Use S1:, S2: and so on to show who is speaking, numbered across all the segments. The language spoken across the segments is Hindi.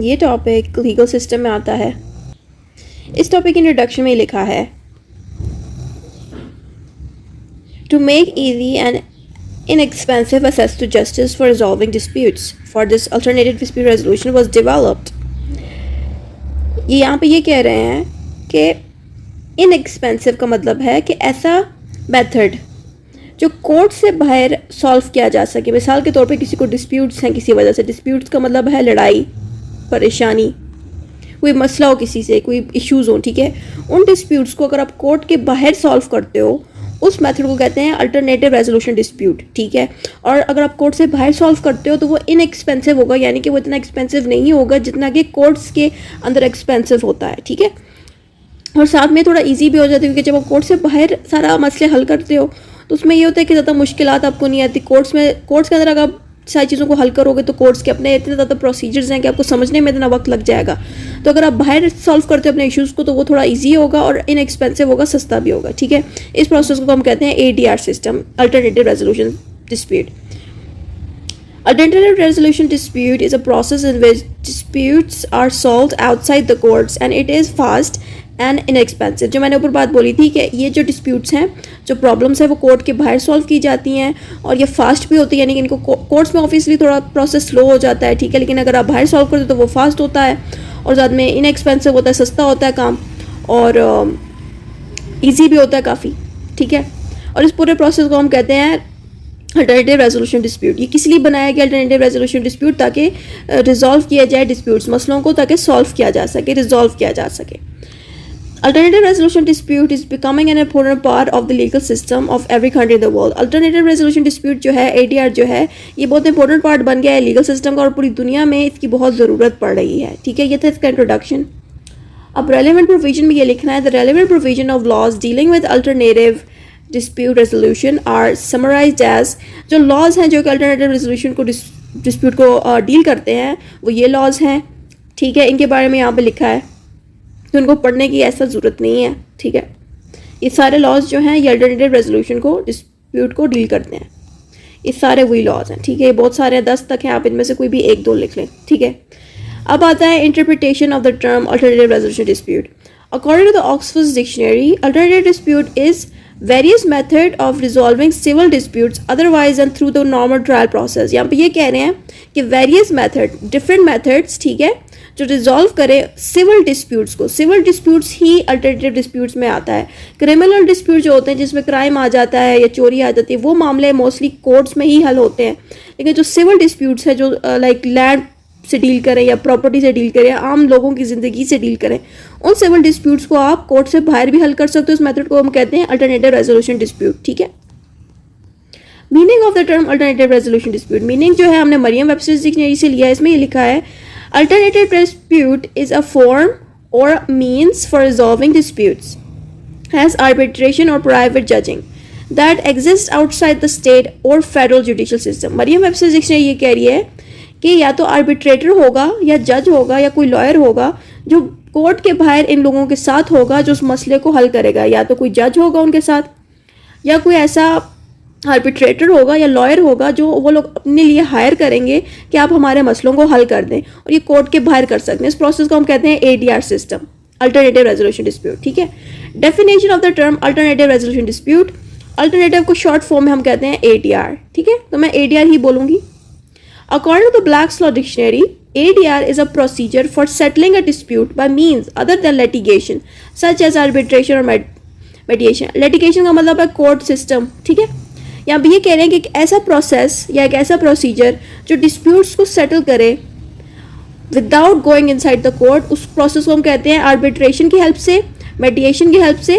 S1: ये टॉपिक लीगल सिस्टम में आता है। इस टॉपिक की इंट्रोडक्शन में लिखा है, to make easy and inexpensive access to justice for resolving disputes. For this, alternative dispute resolution was developed. ये यहाँ पे ये कह रहे हैं कि इनएक्सपेंसिव का मतलब है कि ऐसा मेथड जो कोर्ट से बाहर सॉल्व किया जा सके। मिसाल के तौर पे किसी को डिस्प्यूट्स हैं किसी वजह से, डिस्प्यूट्स का मतलब है लड़ाई, परेशानी, कोई मसला हो किसी से, कोई इश्यूज़ हो, ठीक है। उन डिस्प्यूट्स को अगर आप कोर्ट के बाहर सॉल्व करते हो उस मेथड को कहते हैं अल्टरनेटिव रेजोल्यूशन डिस्प्यूट, ठीक है। और अगर आप कोर्ट से बाहर सॉल्व करते हो तो वो इनएक्सपेंसिव होगा, यानी कि वो इतना एक्सपेंसिव नहीं होगा जितना कि कोर्ट्स के अंदर एक्सपेंसिव होता है, ठीक है। और साथ में थोड़ा इजी भी हो जाता है, क्योंकि जब आप कोर्ट से बाहर सारा मसले हल करते हो तो उसमें ये होता है कि ज़्यादा मुश्किलात आपको नहीं आती। कोर्ट्स के अंदर अगर आप सारी चीज़ों को हल करोगे तो कोर्ट्स के अपने इतने ज़्यादा प्रोसीजर्स हैं कि आपको समझने में इतना वक्त लग जाएगा। तो अगर आप बाहर सॉल्व करते हो अपने इश्यूज़ को तो वो थोड़ा इजी होगा और इनएक्सपेंसिव होगा, सस्ता भी होगा, ठीक है। इस प्रोसेस को हम कहते हैं ADR system, alternative resolution dispute. Alternative resolution dispute is a process in which disputes are solved outside the courts and it is fast and inexpensive. जो मैंने ऊपर बात बोली थी कि ये जो disputes हैं, जो problems हैं वो कोर्ट के बाहर सॉल्व की जाती हैं और ये फास्ट भी होती है, यानी कि इनको कोर्ट्स में ऑब्वियसली थोड़ा प्रोसेस स्लो हो जाता है, ठीक है। लेकिन अगर आप बाहर सॉल्व करते हो तो वो फास्ट होता है और साथ में इनएक्सपेंसिव होता है, सस्ता होता है काम और ईजी भी होता है काफ़ी, ठीक है। और इस पूरे प्रोसेस को हम कहते हैं अल्टरनेटिव रेजोल्यूशन डिस्प्यूट। ये किस लिए बनाया गया अल्टरनेटिव रेजोल्यूशन डिस्प्यूट? ताकि रिजॉल्व किया जाए डिस्प्यूट्स, मसलों को, ताकि सॉल्व किया जा सके, रिजॉल्व किया जा सके। Alternative resolution dispute is becoming an important part of the legal system of every country in the world. Alternative resolution dispute जो है, ADR जो है, ये बहुत इंपॉर्टेंट पार्ट बन गया है लीगल सिस्टम का और पूरी दुनिया में इसकी बहुत ज़रूरत पड़ रही है, ठीक है। ये था इसका इंट्रोडक्शन। अब रेलेवेंट प्रोविजन में ये लिखना है, the relevant provision of laws dealing with alternative dispute resolution are summarised as, जो लॉज हैं जो कि अल्टरनेटिव रेजोल्यूशन को डिस्प्यूट को डील करते हैं वो ये लॉज हैं, ठीक है। इनके बारे में यहाँ पे लिखा है तो उनको पढ़ने की ऐसा ज़रूरत नहीं है, ठीक है। ये सारे लॉज जो हैं ये अल्टरनेटिव रेजोल्यूशन को डिस्प्यूट को डील करते हैं, ये सारे वही लॉज हैं, ठीक है। ये बहुत सारे 10 तक हैं, आप इनमें से कोई भी 1-2 लिख लें, ठीक है। अब आता है interpretation of the term alternative resolution dispute. According to the Oxford dictionary, alternative dispute is various method of resolving civil disputes otherwise than through the normal trial process। यहाँ पे ये कह रहे हैं कि various method, different methods, ठीक है, जो रिजॉल्व करे सिविल डिस्प्यूट्स को। सिविल डिस्प्यूट्स ही अल्टरनेटिव डिस्प्यूट्स में आता है। क्रिमिनल डिस्प्यूट जो होते हैं जिसमें क्राइम आ जाता है या चोरी आ जाती है, वो मामले मोस्टली कोर्ट्स में ही हल होते हैं। लेकिन जो सिविल डिस्प्यूट्स है जो लाइक लैंड से डील करें या प्रॉपर्टी से डील करें, आम लोगों की ज़िंदगी से डील करें, उन सिविल डिस्प्यूट्स को आप कोर्ट से बाहर भी हल कर सकते हो। इस मेथड को हम कहते हैं अल्टरनेटिव रेजोल्यूशन डिस्प्यूट, ठीक है। Meaning of the term alternative resolution dispute, meaning जो है हमने मरियम वेबस्टर डिक्शनरी से लिया है। इसमें ये लिखा है, alternative dispute is a form or means for resolving disputes as arbitration or private judging that exist outside the state or federal judicial system. Merriam Webster dictionary ये कह रही है कि या तो आर्बिट्रेटर होगा या जज होगा या कोई लॉयर होगा जो कोर्ट के बाहर इन लोगों के साथ होगा जो उस मसले को हल करेगा। या तो कोई जज होगा उनके साथ या कोई ऐसा आर्बिट्रेटर होगा या लॉयर होगा जो वो लोग अपने लिए हायर करेंगे कि आप हमारे मसलों को हल कर दें, और ये कोर्ट के बाहर कर सकते हैं। इस प्रोसेस को हम कहते हैं ADR system, alternative resolution dispute, ठीक है। Definition of the term alternative resolution dispute, alternative को शॉर्ट फॉर्म में हम कहते हैं ADR, ठीक है। तो मैं ADR ही बोलूँगी। According to the Black's Law Dictionary, ADR is a procedure for settling a dispute by means other than litigation, such as arbitration or mediation. Litigation का मतलब है कोर्ट सिस्टम, ठीक है। यहाँ पे ये कह रहे हैं कि एक ऐसा प्रोसेस या एक ऐसा प्रोसीजर जो डिस्प्यूट्स को सेटल करे without going inside the court, उस प्रोसेस को हम कहते हैं आर्बिट्रेशन की हेल्प से, मेडिएशन की हेल्प से,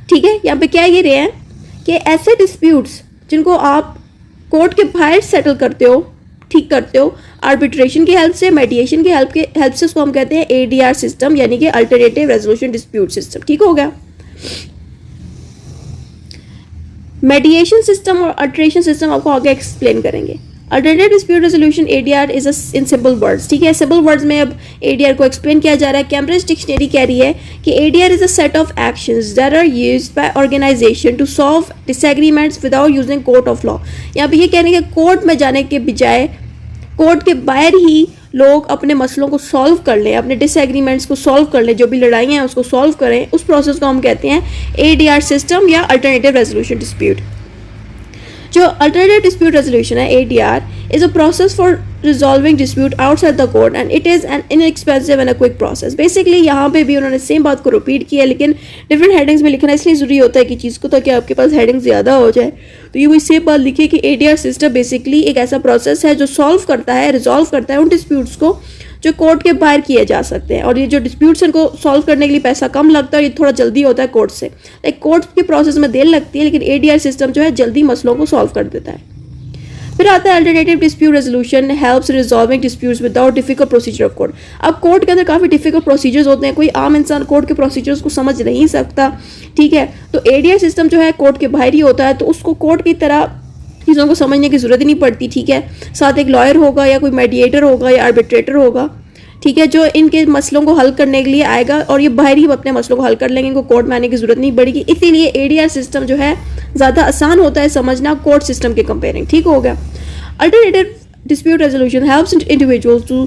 S1: ठीक है। यहाँ पे क्या ये रहे हैं कि ऐसे डिस्प्यूट्स जिनको आप कोर्ट के बाहर सेटल करते हो, ठीक करते हो, आर्बिट्रेशन की हेल्प से, मेडिएशन की हेल्प से, उसको हम कहते हैं ADR सिस्टम, यानी कि अल्टरनेटिव रेजोल्यूशन डिस्प्यूट सिस्टम, ठीक हो गया। मेडिएशन सिस्टम और अल्टरेशन सिस्टम आपको आगे एक्सप्लेन करेंगे। Alternative dispute resolution ADR is in simple words, ठीक है। सिंपल वर्ड्स में अब ADR को एक्सप्लेन किया जा रहा है। कैम्ब्रिज डिक्शनरी कह रही है कि ADR is a set of actions that are used by organisation to solve disagreements without using court of law. यहाँ पे ये कह रहे हैं कि कोर्ट में जाने के बजाय कोर्ट के बाहर ही लोग अपने मसलों को सॉल्व कर लें, अपने डिसएग्रीमेंट्स को सॉल्व कर लें, जो भी लड़ाइयाँ हैं उसको सॉल्व करें, उस प्रोसेस को हम कहते हैं ADR सिस्टम या अल्टरनेटिव रेजोल्यूशन डिस्प्यूट। जो अल्टरनेटिव डिस्प्यूट रेजोल्यूशन है ADR is a process for resolving dispute outside the court and it is an inexpensive and a quick process. Basically यहाँ पे भी उन्होंने सेम बात को रिपीट किया, लेकिन डिफरेंट हेडिंग्स में लिखना इसलिए ज़रूरी होता है कि चीज़ को, ताकि आपके पास हेडिंग ज़्यादा हो जाए। तो ये वही सेम बात लिखी कि ADR सिस्टम बेसिकली एक ऐसा प्रोसेस है जो सॉल्व करता है, रिजॉल्व करता है उन डिस्प्यूट्स को जो कोर्ट के बाहर किए जा सकते हैं। और ये जो डिस्प्यूट्स इनको सॉल्व करने के लिए पैसा कम लगता है और ये थोड़ा जल्दी होता है कोर्ट से। लाइक कोर्ट के प्रोसेस में देर लगती है, लेकिन ADR सिस्टम जो है जल्दी मसलों को सॉल्व कर देता है। फिर आता है alternative dispute resolution helps resolving disputes without difficult procedure of court. अब कोर्ट के अंदर काफ़ी डिफिकल्ट प्रोसीजर्स होते हैं, कोई आम इंसान कोर्ट के प्रोसीजर्स को समझ नहीं सकता, ठीक है। तो ADR सिस्टम जो है कोर्ट के बाहर ही होता है, तो उसको कोर्ट की तरह चीज़ों को समझने की ज़रूरत ही नहीं पड़ती, ठीक है। साथ एक लॉयर होगा या कोई मेडिएटर होगा या आर्बिट्रेटर होगा, ठीक है, जो इनके मसलों को हल करने के लिए आएगा और ये बाहर ही अपने मसलों को हल कर लेंगे, इनको कोर्ट में आने की ज़रूरत नहीं पड़ेगी। इसीलिए ADR सिस्टम जो है ज़्यादा आसान होता है समझना कोर्ट सिस्टम के कंपेयरिंग, ठीक हो गया। Alternative dispute resolution helps individuals to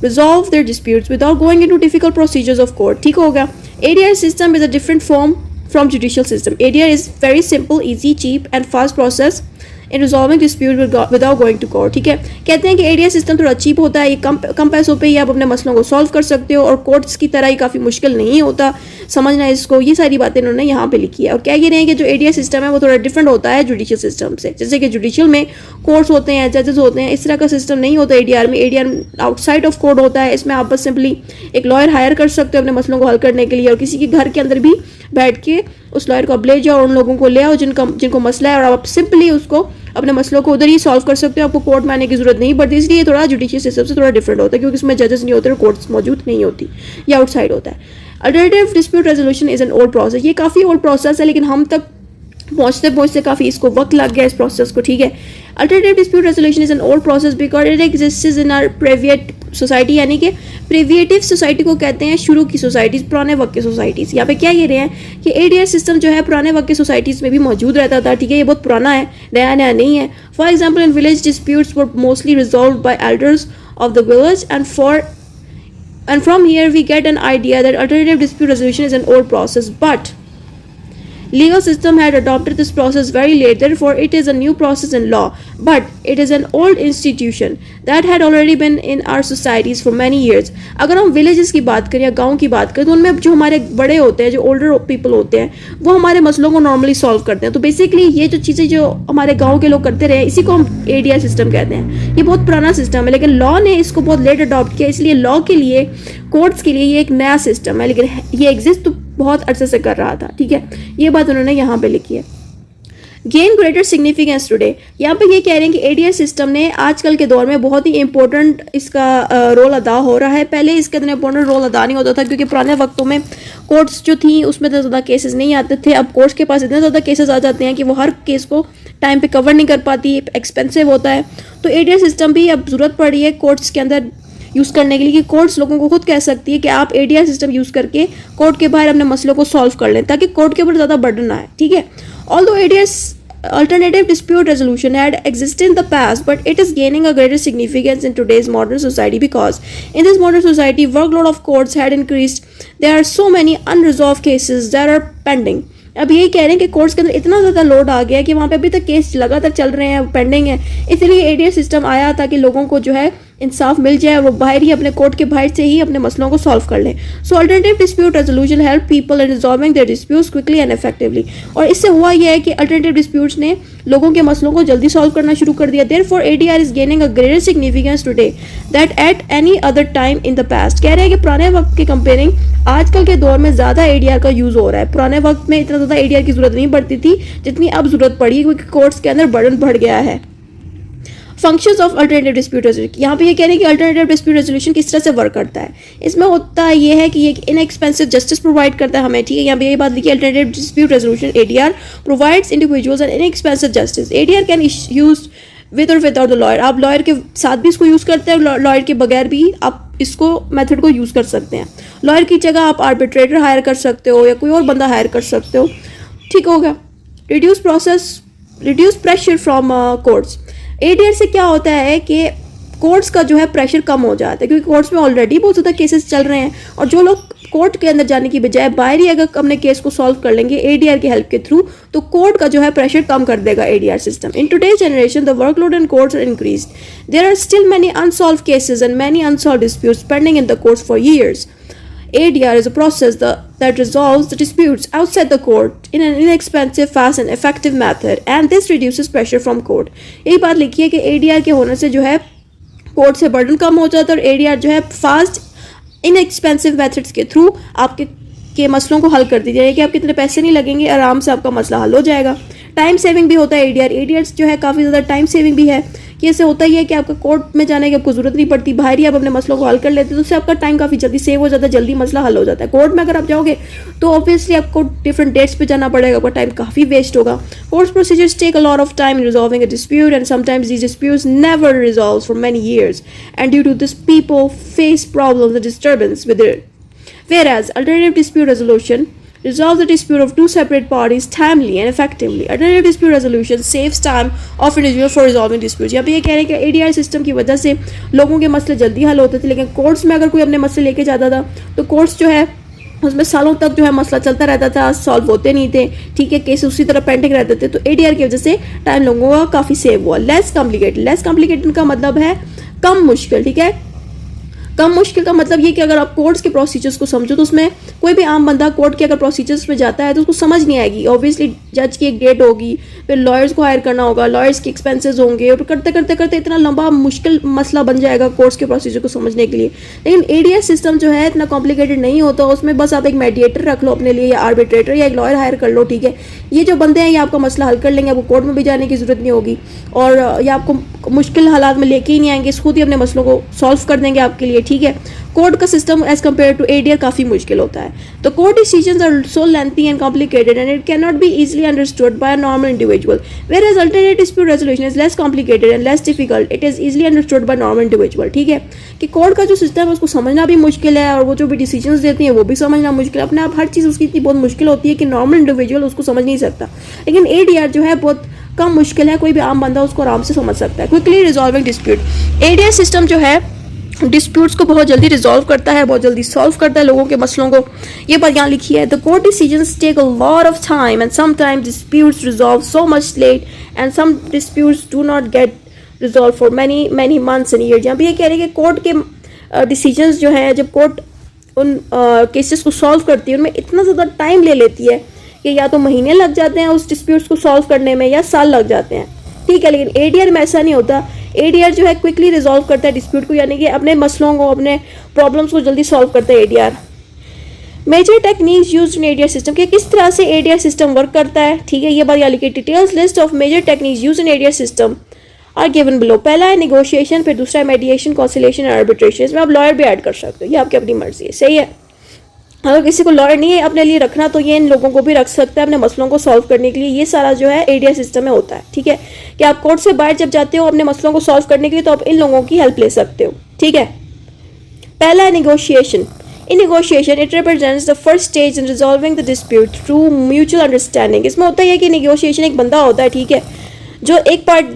S1: resolve their disputes without going into difficult procedures of court, ठीक हो गया। ADR system is a different form from judicial system. ADR is very simple, easy, cheap and fast process in resolving dispute without going to court, ठीक है। कहते हैं कि ADR सिस्टम थोड़ा चीप होता है, ये कम पैसों पे ही आप अपने मसलों को सॉल्व कर सकते हो और कोर्ट्स की तरह ही काफ़ी मुश्किल नहीं होता समझना इसको। ये सारी बातें इन्होंने यहाँ पे लिखी है और क्या कह रहे हैं कि जो ADR सिस्टम है वो थोड़ा डिफरेंट होता है जुडिशियल सिस्टम से। जैसे कि जुडिशियल में कोर्ट्स होते हैं, जजेस होते हैं, इस तरह का सिस्टम नहीं होता ADR में। ADR आउटसाइड ऑफ कोर्ट होता है, इसमें आप बस सिंपली एक लॉयर हायर कर सकते हो अपने मसलों को हल करने के लिए और किसी के घर के अंदर भी बैठ के उस लॉयर को अब ले जाओ, उन लोगों को ले आओ जिनको मसला है और आप सिंपली उसको अपने मसलों को उधर ही सॉल्व कर सकते हो, आपको कोर्ट में आने की जरूरत नहीं पड़ती। इसलिए थोड़ा जुडिशियल सिस्टम से थोड़ा डिफरेंट होता है क्योंकि इसमें जजेस नहीं होते और कोर्ट्स मौजूद नहीं होती, या आउटसाइड होता है। Alternative dispute resolution is an old process. ये काफ़ी ओल्ड प्रोसेस है, लेकिन हम तक पहुँचते पहुँचते काफ़ी इसको वक्त लग गया इस प्रोसेस को, ठीक है। Alternative dispute resolution is an old process because it exists in our primitive society, यानी कि प्रीविएटिव सोसाइटी को कहते हैं शुरू की सोसाइटीज़, पुराने वक्त की सोसाइटीज़। यहाँ पे क्या कह रहे हैं कि ADR सिस्टम जो है पुराने वक्त की सोसाइटीज़ में भी मौजूद रहता था, ठीक है। ये बहुत पुराना है, नया नया नहीं है। For example in village disputes were mostly resolve by elders of the village and from here we get an idea that alternative dispute resolution is an old process, but legal system had adopted this process very late, therefore it is a new process in law, but it is an old institution that had already been in our societies for many years. अगर हम विलेजेस की बात करें या गाँव की बात करें तो उनमें जो हमारे बड़े होते हैं, जो ओल्डर पीपल होते हैं, वो हमारे मसलों को नॉर्मली सॉल्व करते हैं। तो बेसिकली ये जो चीज़ें जो हमारे गाँव के लोग करते रहे, इसी को हम ADR सिस्टम कहते हैं। ये बहुत पुराना सिस्टम है, लेकिन लॉ ने इसको बहुत लेट अडॉप्ट किया, इसलिए लॉ के लिए, कोर्ट्स के लिए ये एक नया सिस्टम है, लेकिन ये एग्जिस्ट तो बहुत अरसे से कर रहा था, ठीक है। ये बात उन्होंने यहाँ पे लिखी है। गेन ग्रेटर सिग्निफिकेंस टुडे, यहाँ पे ये कह रहे हैं कि ADR सिस्टम ने आजकल के दौर में बहुत ही इंपॉर्टेंट इसका रोल अदा हो रहा है। पहले इसके इतना इंपॉर्टेंट रोल अदा नहीं होता था क्योंकि पुराने वक्तों में कोर्ट्स जो थी उसमें इतने ज़्यादा केसेस नहीं आते थे। अब कोर्ट्स के पास इतने ज़्यादा केसेस आ जाते हैं कि वो हर केस को टाइम पे कवर नहीं कर पाती, एक्सपेंसिव होता है। तो ADR सिस्टम भी अब ज़रूरत पड़ रही है कोर्ट्स के अंदर यूज़ करने के लिए कि कोर्ट्स लोगों को खुद कह सकती है कि आप ADR सिस्टम यूज़ करके कोर्ट के बाहर अपने मसलों को सॉल्व कर लें, ताकि कोर्ट के ऊपर ज़्यादा बर्डन ना आए, ठीक है। Although ADR alternative dispute resolution had existed in the past, but it is gaining a greater significance in today's modern society because in this modern society workload of courts had increased. There are so many unresolved cases that are pending. अब यही कह रहे हैं कि कोर्ट्स के अंदर इतना ज़्यादा लोड आ गया है कि वहाँ पे अभी तक केस लगातार चल रहे हैं, पेंडिंग है। इसलिए ADR सिस्टम आया ताकि लोगों को जो है इंसाफ मिल जाए, वो बाहर ही अपने कोर्ट के बाहर से ही अपने मसलों को सॉल्व कर लें। So alternative dispute resolution help people in resolving their disputes quickly and effectively. और इससे हुआ यह है कि अल्टरनेटिव डिस्प्यूट्स ने लोगों के मसलों को जल्दी सॉल्व करना शुरू कर दिया। Therefore ADR is gaining a greater significance today that at any other time in the past. कह रहे हैं कि पुराने वक्त के कंपेयरिंग आजकल के दौर में ज़्यादा ADR का यूज़ हो रहा है। पुराने वक्त में इतना ज़्यादा ADR की ज़रूरत नहीं पड़ती थी जितनी अब ज़रूरत पड़ी है क्योंकि कोर्ट्स के अंदर बर्डन बढ़ गया है। Functions of alternative dispute resolution, यहाँ पे ये कह रहे हैं कि अल्टरनेटिव डिस्प्यूट रेजोल्यूशन किस तरह से वर्क करता है। इसमें होता ये है कि ये इनएक्सपेंसिव जस्टिस प्रोवाइड करता है हमें, ठीक है। यहाँ पे ये बात लिखी है, alternative dispute resolution ADR provides individuals N inexpensive justice. ADR can use with और विदाउट द लॉयर। आप लॉयर के साथ भी इसको यूज़ करते हैं, लॉयर के बगैर भी आप इसको मेथड को यूज़ कर सकते हैं। लॉयर की जगह आप आर्बिट्रेटर हायर कर सकते हो या कोई और बंदा हायर कर सकते हो, ठीक होगा। Reduce pressure from courts. ADR से क्या होता है कि कोर्ट्स का जो है प्रेशर कम हो जाता है, क्योंकि कोर्ट्स में ऑलरेडी बहुत ज़्यादा केसेस चल रहे हैं और जो लोग कोर्ट के अंदर जाने की बजाय बाहर ही अगर अपने केस को सॉल्व कर लेंगे एडीआर की हेल्प के थ्रू, तो कोर्ट का जो है प्रेशर कम कर देगा ADR system. In today's generation the workload in courts are increased. There are still many unsolved cases and many unsolved disputes pending in the courts for years. ADR is a process that resolves the disputes outside the court in an inexpensive, fast and effective method, and this reduces pressure from court. यही बात लिखी है कि ADR के होने से जो है कोर्ट से बर्डन कम हो जाता है और ADR जो है फास्ट इनएक्सपेंसिव मेथड्स के थ्रू आपके मसलों को हल कर दी जाएगी. आप कितने पैसे नहीं लगेंगे, आराम से आपका मसला हल हो जाएगा. टाइम सेविंग भी होता है एडीआर जो है काफ़ी ज़्यादा टाइम सेविंग भी है कि ऐसे होता ही है कि आपका कोर्ट में जाने की आपको ज़रूरत नहीं पड़ती, बाहर ही आप अपने मसलों को हल कर लेते हैं, तो उससे आपका टाइम काफ़ी जल्दी सेव हो जाता है, जल्दी मसला हल हो जाता है. कोर्ट में अगर आप जाओगे तो ऑब्वियसली आपको डिफरेंट डेट्स पे जाना पड़ेगा, आपका टाइम काफ़ी वेस्ट होगा. Court procedures take a lot of time in resolving a dispute and sometimes these disputes never resolve for many years and due to this people face problems and disturbance with it. Whereas alternative dispute resolution resolves the dispute of two separate parties timely and effectively. Alternative dispute resolution saves time of individual for resolving disputes. यहाँ पे ये कह रहे हैं कि ADR सिस्टम की वजह से लोगों के मसले जल्दी हल होते थे, लेकिन कोर्ट्स में अगर कोई अपने मसले लेके जाता था तो कोर्ट्स जो है उसमें सालों तक जो है मसला चलता रहता था, सॉल्व होते नहीं थे. ठीक है, केस उसी तरह पेंडिंग रहते थे. तो ADR की वजह से टाइम लोगों का काफ़ी सेव हुआ. लेस कॉम्प्लिकेटेड का मतलब है कम मुश्किल. ठीक है, कम मुश्किल का मतलब ये कि अगर आप कोर्ट्स के प्रोसीजर्स को समझो तो उसमें कोई भी आम बंदा कोर्ट के अगर प्रोसीजर्स में जाता है तो उसको समझ नहीं आएगी. ऑब्वियसली जज की एक डेट होगी, फिर लॉयर्स को हायर करना होगा, लॉयर्स के एक्सपेंसेस होंगे और करते करते करते इतना लंबा मुश्किल मसला बन जाएगा कोर्ट्स के प्रोसीजर को समझने के लिए. लेकिन एडीआर सिस्टम जो है इतना कॉम्प्लिकेटेड नहीं होता. उसमें बस आप एक मेडिएटर रख लो अपने लिए या आर्बिट्रेटर या एक लॉयर हायर कर लो. ठीक है, ये जो बंदे हैं ये आपका मसला हल कर लेंगे, आपको कोर्ट में भी जाने की जरूरत नहीं होगी और ये आपको मुश्किल हालात में लेके ही नहीं आएंगे, खुद ही अपने मसलों को सॉल्व कर देंगे आपके लिए. ठीक है, कोर्ट का system as compare to ADR काफ़ी मुश्किल होता है. तो court decisions are so lengthy and complicated and it can not be easily understood by a normal individual, whereas alternative dispute resolution is less complicated and less difficult, it is easily understood by normal individual. ठीक है, कि कोर्ट का जो सिस्टम है उसको समझना भी मुश्किल है और वो जो भी डिसीजंस देती हैं वो भी समझना मुश्किल है. अपने आप हर चीज़ उसकी इतनी बहुत मुश्किल होती है कि नॉर्मल इंडिविजुअल उसको समझ नहीं सकता. लेकिन एडीआर जो है बहुत कम मुश्किल है, कोई भी आम बंदा उसको आराम से समझ सकता है. Quickly resolving dispute, ADR system जो है डिस्प्यूट्स को बहुत जल्दी रिजॉल्व करता है, बहुत जल्दी सॉल्व करता है लोगों के मसलों को. ये बात यहाँ लिखी है, the court decisions take a lot of time and sometimes disputes resolve so much late and some disputes do not get resolve for many months and year. जहाँ पे ये कह रहे हैं कि कोर्ट के डिसीजंस जो है जब कोर्ट उन केसेस को सॉल्व करती है उनमें इतना ज़्यादा टाइम ले लेती है कि या तो महीने लग जाते हैं उस डिस्प्यूट्स को सॉल्व करने में या साल लग जाते हैं. ठीक है, लेकिन एडीआर में ऐसा नहीं होता. एडीआर जो है क्विकली रिजॉल्व करता है डिस्प्यूट को, यानी कि अपने मसलों को अपने प्रॉब्लम्स को जल्दी सॉल्व करता है ADR. Major techniques used in ADR system, कि किस तरह से एडीआर सिस्टम वर्क करता है. ठीक है, ये बात यहाँ लिखी, details list of major techniques used in ADR system are given below. पहला है नेगोशिएशन, फिर दूसरा है मेडिएशन, कॉन्सिलेशन और आर्बिट्रेशन. इसमें आप लॉयर भी ऐड कर सकते हो, ये आपकी अपनी मर्जी है. सही है, अगर किसी को लॉयर नहीं है अपने लिए रखना तो ये इन लोगों को भी रख सकता है अपने मसलों को सॉल्व करने के लिए. ये सारा जो है एडीआर सिस्टम में होता है. ठीक है, कि आप कोर्ट से बाहर जब जाते हो अपने मसलों को सॉल्व करने के लिए तो आप इन लोगों की हेल्प ले सकते हो. ठीक है, पहला है negotiation. In negotiation it represents the first stage in resolving the dispute through mutual understanding. इसमें होता है कि नेगोशिएशन एक बंदा होता है, ठीक है, जो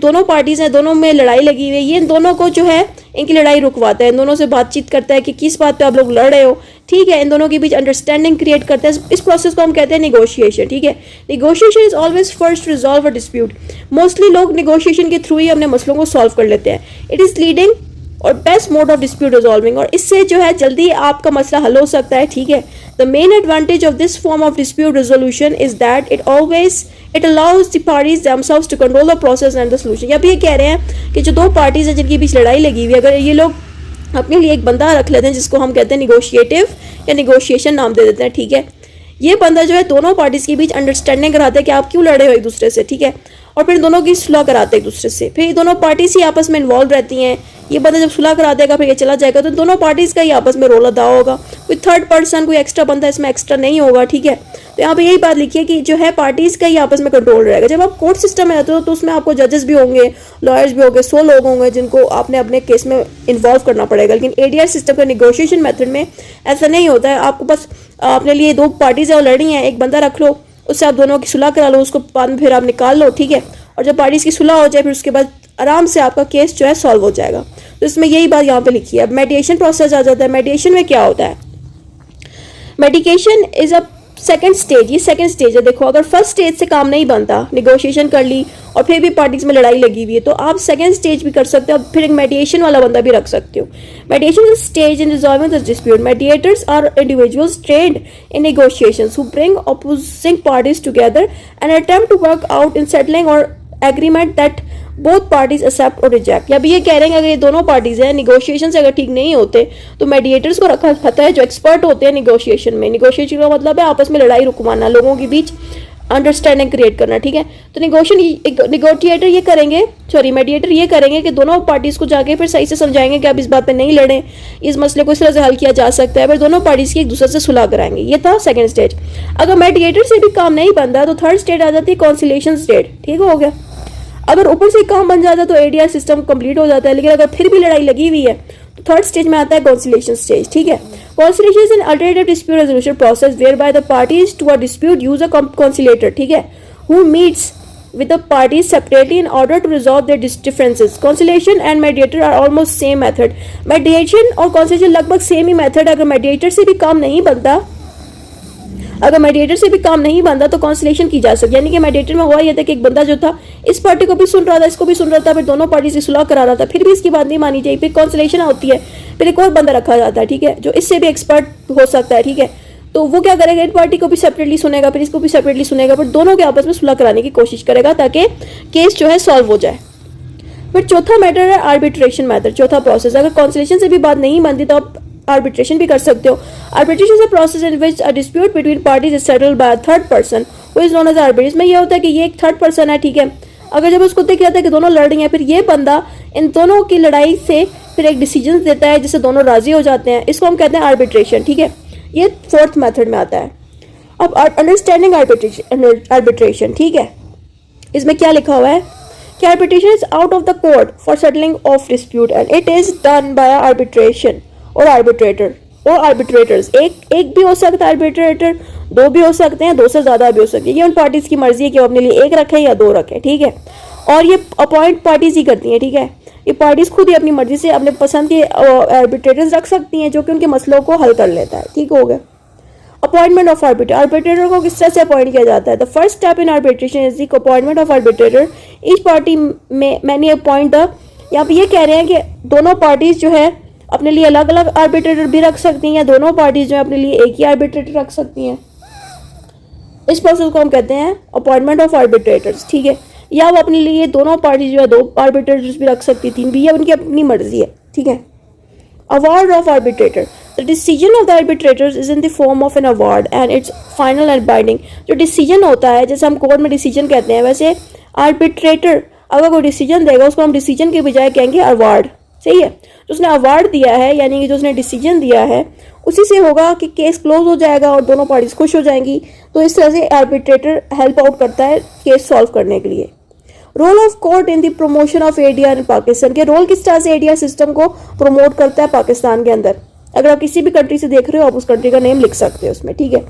S1: दोनों पार्टीज हैं, दोनों में लड़ाई लगी हुई है, ये इन दोनों को जो है इनकी लड़ाई रुकवाता है, इन दोनों से बातचीत करता है कि किस बात पे आप लोग लड़ रहे हो. ठीक है, इन दोनों के बीच अंडरस्टैंडिंग क्रिएट करता है. इस प्रोसेस को हम कहते हैं नेगोशिएशन. ठीक है, negotiation is always first resolve a dispute. Mostly लोग नेगोशिएशन के थ्रू ही अपने मसलों को सॉल्व कर लेते हैं. इट इज लीडिंग और best mode of dispute resolving, और इससे जो है जल्दी आपका मसला हल हो सकता है. ठीक है, the main advantage of this form of dispute resolution is that it allows the parties themselves to control the process and the solution. यहाँ पे ये कह रहे हैं कि जो दो पार्टीज हैं जिनके बीच लड़ाई लगी हुई है, अगर ये लोग अपने लिए एक बंदा रख लेते हैं जिसको हम कहते हैं निगोशिएटिव या निगोशिएशन नाम दे देते हैं. ठीक है, ये बंदा जो है दोनों पार्टीज के बीच अंडरस्टैंडिंग कराता है कि आप क्यों लड़े हो एक दूसरे से. ठीक है, और फिर दोनों की सुलह कराते हैं एक दूसरे से. फिर ये दोनों पार्टीज ही आपस में इन्वॉल्व रहती हैं. ये बंदा जब सुलह करा देगा फिर ये चला जाएगा तो दोनों पार्टीज का ही आपस में रोल अदा होगा. कोई थर्ड पर्सन, कोई एक्स्ट्रा बंदा इसमें एक्स्ट्रा नहीं होगा. ठीक है, तो यहाँ पे यही बात लिखी है कि जो है पार्टीज का ही आपस में कंट्रोल रहेगा. जब आप कोर्ट सिस्टम में रहते हो तो उसमें आपको जजेस भी होंगे, लॉयर्स भी होंगे, 100 लोग होंगे जिनको आपने अपने केस में इन्वॉल्व करना पड़ेगा. लेकिन एडीआर सिस्टम का निगोशिएशन मेथड में ऐसा नहीं होता है. आपको बस अपने लिए दो पार्टीज है और लड़ी हैं, एक बंदा रख लो, उससे आप दोनों की सुलह करा लो, उसको बाद में फिर आप निकाल लो. ठीक है, और जब पार्टीज की सुलह हो जाए फिर उसके बाद आराम से आपका केस जो है सॉल्व हो जाएगा। तो इसमें यही बात यहाँ पे लिखी है। अब मेडिएशन प्रोसेस आ जाता है। मेडिएशन में क्या होता है? Medication is a second stage, ये सेकंड स्टेज है। देखो, अगर फर्स्ट स्टेज से काम नहीं बनता, निगोशिएशन कर ली और फिर भी पार्टीज में लड़ाई लगी हुई है, तो आप सेकंड स्टेज भी कर सकते हो, फिर एक मेडिएशन वाला बंदा भी रख सकते हो। Mediation is stage in resolving the dispute. Mediators are individuals trained in negotiations who bring opposing parties together and attempt to work out in settling or agreement that both parties accept or reject. या भी ये कह रहे हैं अगर ये दोनों पार्टीज हैं, निगोशिएशन से अगर ठीक नहीं होते तो मेडिएटर्स को रखा जाता है जो एक्सपर्ट होते हैं निगोशिएशन में। निगोशिएशन का मतलब है आपस में लड़ाई रुकवाना, लोगों के बीच अंडरस्टैंडिंग क्रिएट करना, ठीक है। तो निगोशिएटर ये करेंगे, मेडिएटर ये करेंगे कि दोनों पार्टीज को जाके फिर सही से समझाएंगे कि आप इस बात पे नहीं लड़ें, इस मसले को इस तरह से हल किया जा सकता है, फिर दोनों पार्टीज की एक दूसरे से सुलह कराएंगे। ये था सेकंड स्टेज। अगर मेडिएटर से भी काम नहीं बनता तो थर्ड स्टेज आ जाती है कॉन्सिलिएशन स्टेज, ठीक हो गया। अगर ऊपर से काम बन जाता है तो एडीआर सिस्टम कंप्लीट हो जाता है, लेकिन अगर फिर भी लड़ाई लगी हुई है तो थर्ड स्टेज में आता है कॉन्सिलिएशन स्टेज, ठीक है। Conciliation is an alternative dispute resolution process whereby the parties to a dispute use a conciliator, ठीक है, who meets with the parties separately in order to resolve their differences. Conciliation and mediator are almost same method. Mediation और conciliation लगभग सेम ही मेथड। अगर mediator से भी काम नहीं बनता तो कॉन्सिलेशन की जा सकती है। यानी कि मेडिएटर में हुआ यह था कि एक बंदा जो था इस पार्टी को भी सुन रहा था, इसको भी सुन रहा था, फिर दोनों पार्टी से सुलह करा रहा था, फिर भी इसकी बात नहीं मानी जाए, फिर कॉन्सिलेशन होती है, फिर एक और बंदा रखा जाता है, ठीक है, जो इससे भी एक्सपर्ट हो सकता है, ठीक है। तो वो क्या करेगा, इन पार्टी को भी सेपरेटली सुनेगा, फिर इसको भी सेपरेटली सुनेगा, फिर दोनों के आपस में सुलह कराने की कोशिश करेगा ताकि केस जो है सॉल्व हो जाए। फिर चौथा मैटर है आर्बिट्रेशन मैथड, चौथा प्रोसेस। अगर कॉन्सिलेशन से भी बात नहीं बनती तो आप आर्बिट्रेशन भी कर सकते हो। Arbitration is a process in which a dispute between parties is settled by a third person who is known as arbitrator. इसमें यह होता है कि ये एक थर्ड पर्सन है, ठीक है। अगर जब उसको देख जाता है कि दोनों लड़ रही हैं, फिर ये बंदा इन दोनों की लड़ाई से फिर एक डिसीजन देता है जिससे दोनों राजी हो जाते हैं, इसको हम कहते हैं आर्बिट्रेशन, ठीक है। ये फोर्थ मेथड में आता है। अब अंडरस्टैंडिंग आर्बिट्रेशन, ठीक है, इसमें क्या लिखा हुआ है कि arbitration is out of the court for settling of dispute and it is done by arbitration और आर्बिट्रेटर और आर्बिट्रेटर्स। एक भी हो सकता है आर्बिट्रेटर, दो भी हो सकते हैं, दो से ज्यादा भी हो सकते हैं। ये उन पार्टीज की मर्जी है कि वो अपने लिए एक रखें या दो रखें, ठीक है। और ये अपॉइंट पार्टीज ही करती हैं, ठीक है। ये पार्टीज खुद ही अपनी मर्जी से अपने पसंद के आर्बिट्रेटर्स रख सकती हैं जो कि उनके मसलों को हल कर लेता है, ठीक हो गया। अपॉइंटमेंट ऑफ आर्बिट्रेटर, आर्बिट्रेटर को किस तरह से अपॉइंट किया जाता है? The first step in arbitration is the appointment of arbitrator. Each party में मैनी अपॉइंट द, यहाँ पे ये कह रहे हैं कि दोनों पार्टीज जो है अपने लिए अलग अलग आर्बिट्रेटर भी रख सकती हैं या दोनों पार्टीज जो है अपने लिए एक ही आर्बिट्रेटर रख सकती हैं। इस प्रोसेस को हम कहते हैं अपॉइंटमेंट ऑफ आर्बिट्रेटर्स, ठीक है। या वो अपने लिए दोनों पार्टी जो है दो आर्बिट्रेटर्स भी रख सकती थी, भी, या उनकी अपनी मर्जी है, ठीक है। Award of arbitrator, the decision of the arbitrators is in the form of an award and it's final and binding. जो डिसीजन होता है, जैसे हम कोर्ट में डिसीजन कहते हैं, वैसे आर्बिट्रेटर अगर कोई डिसीजन देगा उसको हम डिसीजन के बजाय कहेंगे अवार्ड, सही है। जो उसने अवार्ड दिया है यानी कि जो उसने डिसीजन दिया है उसी से होगा कि केस क्लोज हो जाएगा और दोनों पार्टीज खुश हो जाएंगी। तो इस तरह से आर्बिट्रेटर हेल्प आउट करता है केस सॉल्व करने के लिए। Role of court in the promotion of ADR in Pakistan, के रोल किस तरह से एडीआर सिस्टम को प्रमोट करता है पाकिस्तान के अंदर। अगर आप किसी भी कंट्री से देख रहे हो आप उस कंट्री का नेम लिख सकते हो उसमें, ठीक है।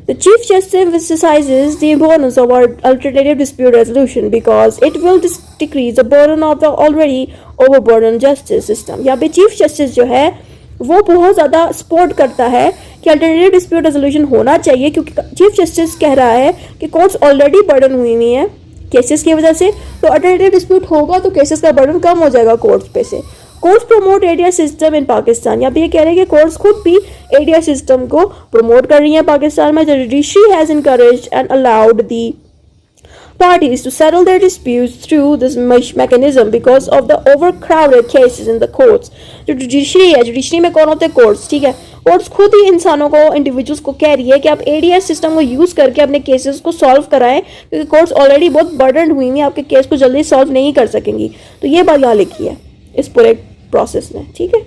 S1: The Chief Justice emphasizes the importance of alternative dispute resolution because it will decrease the burden of the already overburdened justice system. यहाँ पे चीफ जस्टिस जो है वो बहुत ज़्यादा सपोर्ट करता है कि अल्टरनेटिव डिस्प्यूट रेजोल्यूशन होना चाहिए, क्योंकि चीफ जस्टिस कह रहा है कि कोर्ट्स ऑलरेडी बर्डन हुई हैं केसेस की वजह से, तो अल्टरनेटिव डिस्प्यूट होगा तो केसेस का बर्डन कम हो जाएगा कोर्ट्स पे से। कोर्ट्स प्रमोट एडीआर सिस्टम इन पाकिस्तान, यहाँ पे ये कह रहे हैं कि कोर्ट्स खुद भी एडीआर सिस्टम को प्रमोट कर रही हैं पाकिस्तान में। The judiciary has encouraged and allowed the parties to settle their disputes through this mechanism because of the overcrowded cases in the courts. जो जुडिशरी है, जुडिशरी में कौन होते हैं? कोर्ट्स, ठीक है। कोर्ट्स खुद ही इंसानों को, इंडिविजुअल्स को कह रही है कि आप एडीआर सिस्टम को यूज करके अपने केसेस को सॉल्व कराएं, क्योंकि कोर्ट्स ऑलरेडी बहुत बर्डन हुई हैं, आपके केस को जल्दी सॉल्व नहीं कर सकेंगी। तो ये बात यहाँ लिखी है इस पूरे प्रोसेस में, ठीक है।